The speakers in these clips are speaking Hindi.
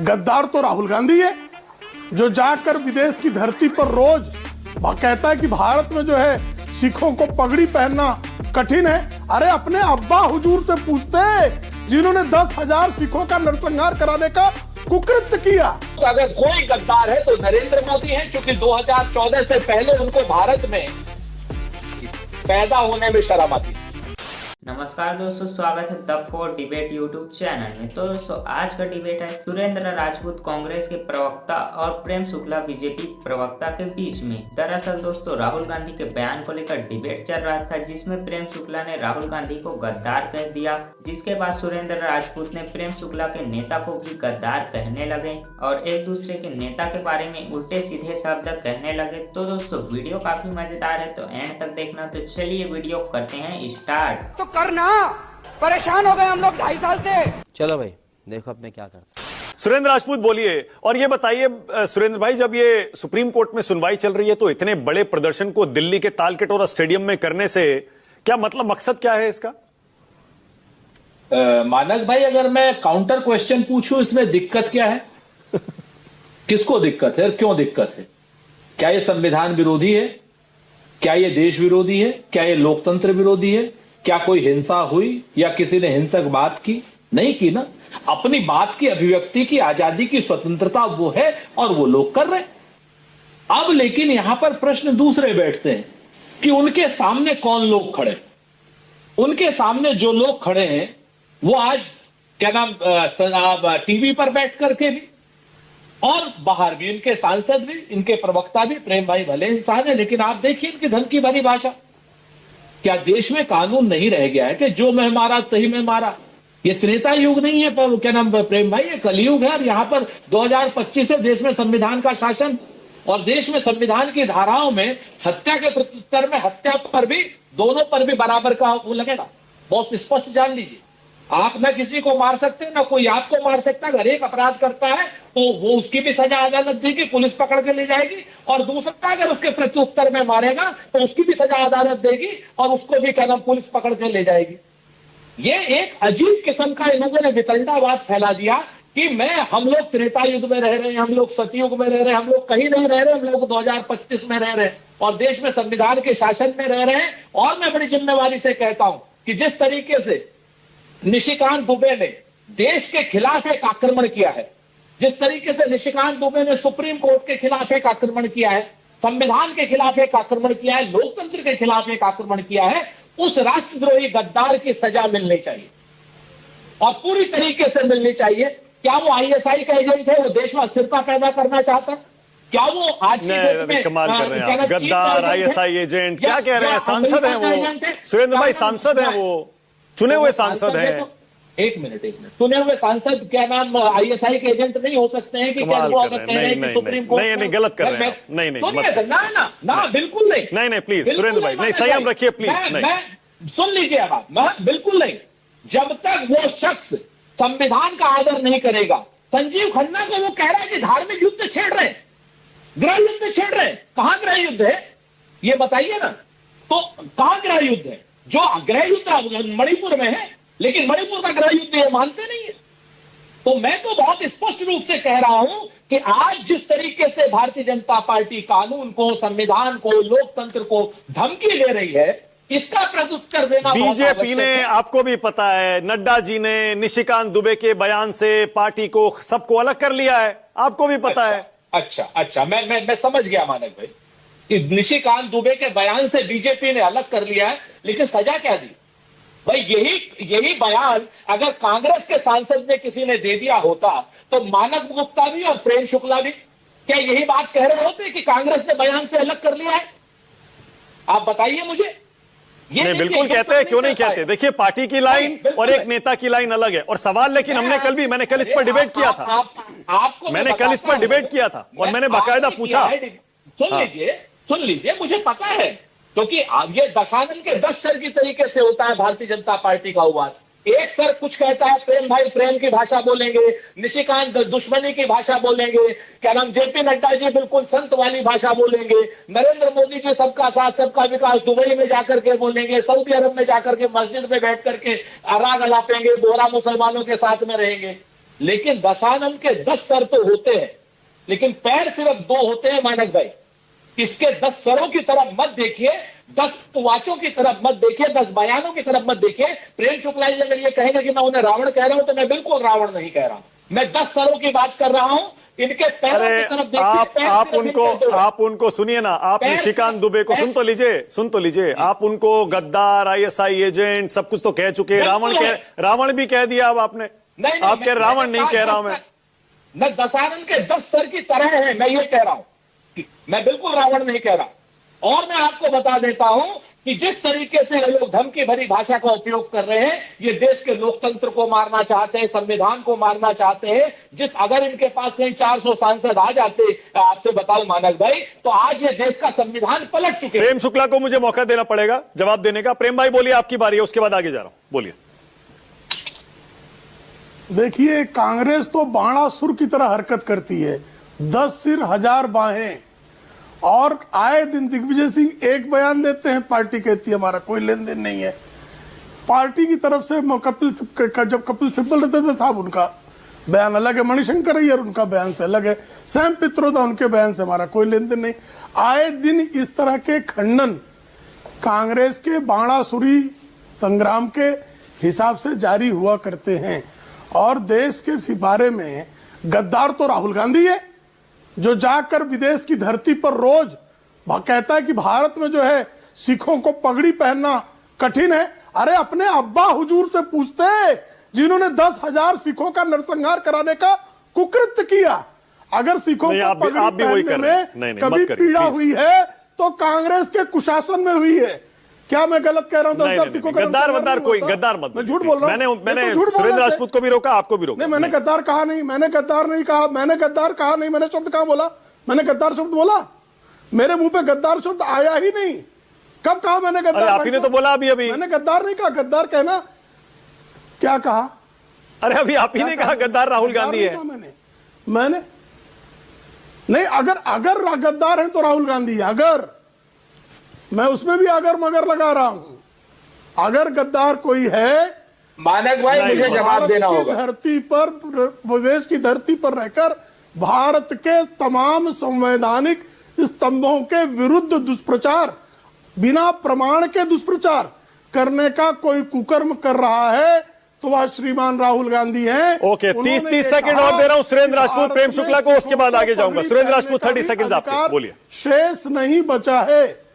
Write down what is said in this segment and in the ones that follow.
गद्दार तो राहुल गांधी है, जो जाकर विदेश की धरती पर रोज कहता है कि भारत में जो है सिखों को पगड़ी पहनना कठिन है। अरे अपने अब्बा हुजूर से पूछते जिन्होंने 10,000 सिखों का नरसंहार कराने का कुकृत्य किया। तो अगर कोई गद्दार है तो नरेंद्र मोदी है, क्योंकि 2014 से पहले उनको भारत में पैदा होने में शर्म आती। नमस्कार दोस्तों, स्वागत है the four debate YouTube channel में। तो दोस्तों आज का डिबेट है सुरेंद्र राजपूत कांग्रेस के प्रवक्ता और प्रेम शुक्ला बीजेपी प्रवक्ता के बीच में। दरअसल दोस्तों राहुल गांधी के बयान को लेकर डिबेट चल रहा था, जिसमें प्रेम शुक्ला ने राहुल गांधी को गद्दार कह दिया, जिसके बाद सुरेंद्र राजपूत ने प्रेम शुक्ला के नेता को भी गद्दार कहने लगे और एक दूसरे के नेता के बारे में उल्टे सीधे शब्द कहने लगे। तो दोस्तों वीडियो काफी मजेदार है, तो एंड तक देखना। तो चलिए वीडियो करते हैं स्टार्ट। तो करना, परेशान हो गए हम लोग 2.5 साल से। चलो भाई देखो अब मैं क्या करता। सुरेंद्र राजपूत बोलिए और ये बताइए सुरेंद्र भाई, जब ये सुप्रीम कोर्ट में सुनवाई चल रही है तो इतने बड़े प्रदर्शन को दिल्ली के तालकटोरा स्टेडियम में करने से क्या मतलब, मकसद क्या है इसका? मानक भाई, अगर मैं काउंटर क्वेश्चन पूछूं इसमें दिक्कत क्या है? किसको दिक्कत है, क्यों दिक्कत है? क्या ये संविधान विरोधी है? क्या ये देश विरोधी है? क्या ये लोकतंत्र विरोधी है? क्या कोई हिंसा हुई या किसी ने हिंसक बात की? नहीं की ना। अपनी बात की अभिव्यक्ति की आजादी की स्वतंत्रता वो है और वो लोग कर रहे। अब लेकिन यहां पर प्रश्न दूसरे बैठते हैं कि उनके सामने कौन लोग खड़े। उनके सामने जो लोग खड़े हैं वो आज क्या नाम टीवी पर बैठ करके भी और बाहर भी, इनके सांसद भी, इनके प्रवक्ता भी, प्रेम भाई भले इंसान है लेकिन आप देखिए इनकी धमकी भरी भाषा। क्या देश में कानून नहीं रह गया है कि जो मैं मारा तही में मारा? ये त्रेता युग नहीं है, पर क्या नाम प्रेम भाई, ये कलयुग है। और यहां पर 2025 है, देश में संविधान का शासन और देश में संविधान की धाराओं में हत्या के प्रत्युत्तर में हत्या पर भी, दोनों पर भी बराबर का वो लगेगा। बहुत स्पष्ट जान लीजिए, आप न किसी को मार सकते ना कोई आपको मार सकता। अगर एक अपराध करता है तो वो उसकी भी सजा अदालत देगी, पुलिस पकड़ के ले जाएगी, और दूसरा अगर उसके प्रत्युत्तर में मारेगा तो उसकी भी सजा अदालत देगी और उसको भी क्या नाम पुलिस पकड़ के ले जाएगी। ये एक अजीब किस्म का इन लोगों ने वितंडावाद फैला दिया कि हम लोग त्रेता युग में रह रहे हैं, हम लोग सतयुग में रह रहे हैं, हम लोग कहीं नहीं रह रहे, हम लोग 2025 में रह रहे हैं और देश में संविधान के शासन में रह रहे हैं। और मैं बड़ी जिम्मेवारी से कहता हूं कि जिस तरीके से निशिकांत दुबे ने देश के खिलाफ एक आक्रमण किया है, जिस तरीके से निशिकांत दुबे ने सुप्रीम कोर्ट के खिलाफ एक आक्रमण किया है, संविधान के खिलाफ एक आक्रमण किया है, लोकतंत्र के खिलाफ एक आक्रमण किया है, उस राष्ट्रद्रोही गद्दार की सजा मिलनी चाहिए और पूरी तरीके से मिलनी चाहिए। क्या वो आईएसआई का एजेंट है? वो देश में अस्थिरता पैदा करना चाहता? क्या वो आज की डेट में कमाल कर रहे हैं आप, गद्दार, आईएसआई एजेंट क्या कह रहे हैं? सांसद हैं वो, सुरेंद्र भाई सांसद हैं, वो चुने हुए सांसद हैं। एक मिनट चुने हुए सांसद क्या नाम आईएसआई के एजेंट नहीं हो सकते हैं? कि क्या वो अगर कह रहे हैं कि सुप्रीम कोर्ट नहीं गलत कर रहे हैं, नहीं ना बिल्कुल नहीं प्लीज सुरेंद्र भाई, नहीं संयम रखिए प्लीज। नहीं सुन लीजिए आप, बिल्कुल नहीं। जब तक वो शख्स संविधान का आदर नहीं करेगा, संजीव खन्ना को वो कह रहा है कि धार्मिक युद्ध छेड़ रहे, गृह युद्ध छेड़ रहे। कहां गृह युद्ध है ये बताइए ना। तो कहां गृह युद्ध है? जो गृह युद्ध मणिपुर में है, लेकिन मणिपुर का गृह युद्ध ये मानते नहीं है। तो मैं तो बहुत स्पष्ट रूप से कह रहा हूं कि आज जिस तरीके से भारतीय जनता पार्टी कानून को, संविधान को, लोकतंत्र को धमकी दे रही है, इसका प्रत्युत्तर देना बीजेपी ने, आपको भी पता है, नड्डा जी ने निशिकांत दुबे के बयान से पार्टी को सबको अलग कर लिया है, आपको भी पता है। अच्छा मैं समझ गया मानक भाई, निशिकांत दुबे के बयान से बीजेपी ने अलग कर लिया है, लेकिन सजा क्या दी भाई? यही बयान अगर कांग्रेस के सांसद ने किसी ने दे दिया होता तो मानक गुप्ता भी और प्रेम शुक्ला भी क्या यही बात कह रहे होते कि कांग्रेस ने बयान से अलग कर लिया है? आप बताइए मुझे। नहीं बिल्कुल कहते हैं, क्यों नहीं कहते? देखिए पार्टी की लाइन और एक नेता की लाइन अलग है। और सवाल, लेकिन मैंने कल इस पर डिबेट किया था, मैंने कल इस पर डिबेट किया था और मैंने बाकायदा पूछा। सुन लीजिए, मुझे पता है, क्योंकि ये दशानन के 10 सर की तरीके से होता है भारतीय जनता पार्टी का उवाद। एक सर कुछ कहता है, प्रेम भाई प्रेम की भाषा बोलेंगे, निशिकांत दुश्मनी की भाषा बोलेंगे, क्या नाम जेपी नड्डा जी बिल्कुल संत वाली भाषा बोलेंगे, नरेंद्र मोदी जी सबका साथ सबका विकास दुबई में जाकर के बोलेंगे, सऊदी अरब में जाकर के मस्जिद में बैठ करके राग अलापेंगे, बोहरा मुसलमानों के साथ में रहेंगे। लेकिन दशानन के 10 सर तो होते हैं, लेकिन पैर सिर्फ 2 होते हैं मानक भाई। इसके 10 सरों की तरफ मत देखिए, 10 वाचों की तरफ मत देखिए, 10 बयानों की तरफ मत देखिए। प्रेम शुक्ला जी अगर ये कहेंगे कि मैं उन्हें रावण कह रहा हूं, तो मैं बिल्कुल रावण नहीं कह रहा हूं। मैं 10 सरों की बात कर रहा हूं। इनके पैरों की तरफ देखिए। आप उनको सुनिए ना, आप निशिकांत दुबे को सुन तो लीजिए। आप उनको गद्दार, ISI एजेंट सब कुछ तो कह चुके हैं। रावण भी कह दिया अब आपने। आप कह रावण नहीं कह रहा हूं मैं। दशानन के 10 सर की तरह है, मैं ये कह रहा हूं। मैं बिल्कुल रावण नहीं कह रहा। और मैं आपको बता देता हूं कि जिस तरीके से ये लोग धमकी भरी भाषा का उपयोग कर रहे हैं, ये देश के लोकतंत्र को मारना चाहते हैं, संविधान को मारना चाहते हैं। अगर इनके पास कहीं 400 सांसद आ जाते, आपसे बताऊं मानक भाई, तो आज ये देश का संविधान पलट चुके। प्रेम शुक्ला को मुझे मौका देना पड़ेगा जवाब देने का। प्रेम भाई बोलिए, आपकी बारी है, उसके बाद आगे जा रहा हूं, बोलिए। देखिए, कांग्रेस तो बाणासुर की तरह हरकत करती है, 10 सिर 1000 बाहें, और आए दिन दिग्विजय सिंह एक बयान देते हैं, पार्टी कहती है हमारा कोई लेन देन नहीं है। पार्टी की तरफ से जब कपिल सिब्बल रहते थे साहब, उनका बयान अलग है, मणिशंकर अय्यर उनका बयान से अलग है, सैम पित्रोदा उनके बयान से हमारा कोई लेन देन नहीं। आए दिन इस तरह के खंडन कांग्रेस के बाणासुरी संग्राम के हिसाब से जारी हुआ करते हैं। और देश के बारे में गद्दार तो राहुल गांधी है, जो जाकर विदेश की धरती पर रोज कहता है कि भारत में जो है सिखों को पगड़ी पहनना कठिन है। अरे अपने अब्बा हुजूर से पूछते हैं, जिन्होंने 10,000 सिखों का नरसंहार कराने का कुकृत्य किया। अगर सिखों को पगड़ी पहनने में कभी पीड़ा हुई है तो कांग्रेस के कुशासन में हुई है। क्या मैं गलत कह रहा हूं? गद्दार मत, मैं झूठ बोल रहा हूं। मैंने सुरेंद्र राजपूत को भी रोका, आपको भी रोका। नहीं, मैंने गद्दार कहा नहीं, मैंने गद्दार नहीं कहा, मैंने शब्द कहां बोला? मैंने गद्दार शब्द बोला? मेरे मुंह पे गद्दार शब्द आया ही नहीं। कब कहा मैंने गद्दार? आप ही ने तो बोला अभी। मैंने गद्दार नहीं कहा। गद्दार कहना क्या कहा? अरे अभी आप ही ने कहा गद्दार राहुल गांधी है। मैंने नहीं, अगर गद्दार है तो राहुल गांधी है। अगर मैं उसमें भी अगर मगर लगा रहा हूं, अगर गद्दार कोई है, मानक भाई मुझे जवाब देना होगा। धरती पर, विदेश की धरती पर रहकर भारत के तमाम संवैधानिक स्तंभों के विरुद्ध दुष्प्रचार, बिना प्रमाण के दुष्प्रचार करने का कोई कुकर्म कर रहा है, तो वह श्रीमान राहुल गांधी हैं। ओके, 30 सेकंड और दे रहा हूं सुरेंद्र राजपूत, प्रेम शुक्ला को, उसके बाद आगे जाऊंगा। सुरेंद्र राजपूत 30 सेकंड आपके, बोलिए। शेष नहीं बचा है।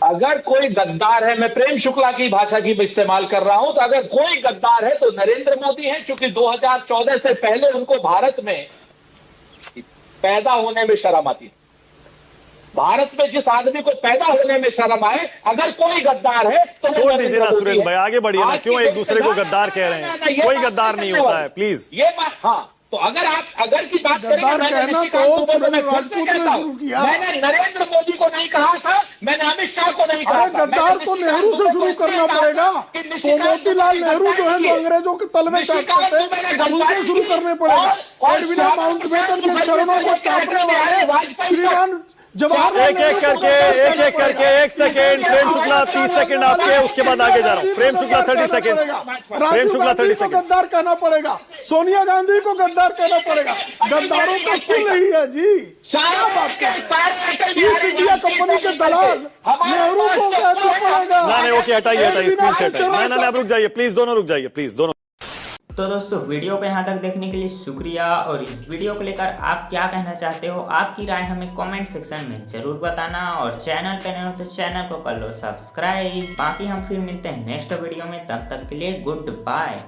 अगर कोई गद्दार है, मैं प्रेम शुक्ला की भाषा की इस्तेमाल कर रहा हूं, तो अगर कोई गद्दार है तो नरेंद्र मोदी है, क्योंकि 2014 से पहले उनको भारत में पैदा होने में शर्म आती। भारत में जिस आदमी को पैदा होने में शर्म आए, अगर कोई गद्दार है तो छोड़ दीजिए ना सुरेंद्र भाई, आगे बढ़िए ना। क्यों एक दूसरे को गद्दार कह रहे हैं? कोई गद्दार नहीं होता है, प्लीज। ये बात, हाँ, तो अगर की बात करें, मैंने नरेंद्र मोदी को नहीं कहा था, मैंने अमित शाह को नहीं कहा। गद्दार तो नेहरू से शुरू करना पड़ेगा। तो मोतीलाल नेहरू जो है, जो अंग्रेजों के तलवे चाटते थे, उनसे शुरू करने पड़ेगा। एडविना माउंटबेटन के चरणों को चाटने वाले श्रीमान जवाहरलाल एक करके 1 सेकेंड। प्रेम शुक्ला 30 सेकंड आपके, उसके बाद आगे जा रहा हूं। प्रेम शुक्ला 30 सेकंड। प्रेम शुक्ला 30 सेकंड। गद्दार कहना पड़ेगा, सोनिया गांधी को गद्दार कहना पड़ेगा। गद्दारों का कुल नहीं है जी। ईस्ट इंडिया कंपनी के दलाल नेहरू को कहना पड़ेगा। नहीं, ओके, हटाइए स्क्रीन से हटाइए। नहीं, आप रुक जाइए प्लीज, दोनों रुक जाइए प्लीज, दोनों। तो दोस्तों, वीडियो को यहाँ तक देखने के लिए शुक्रिया। और इस वीडियो को लेकर आप क्या कहना चाहते हो, आपकी राय हमें कमेंट सेक्शन में जरूर बताना। और चैनल पे नए हो तो चैनल को कर लो सब्सक्राइब। बाकी हम फिर मिलते हैं नेक्स्ट वीडियो में, तब तक के लिए गुड बाय।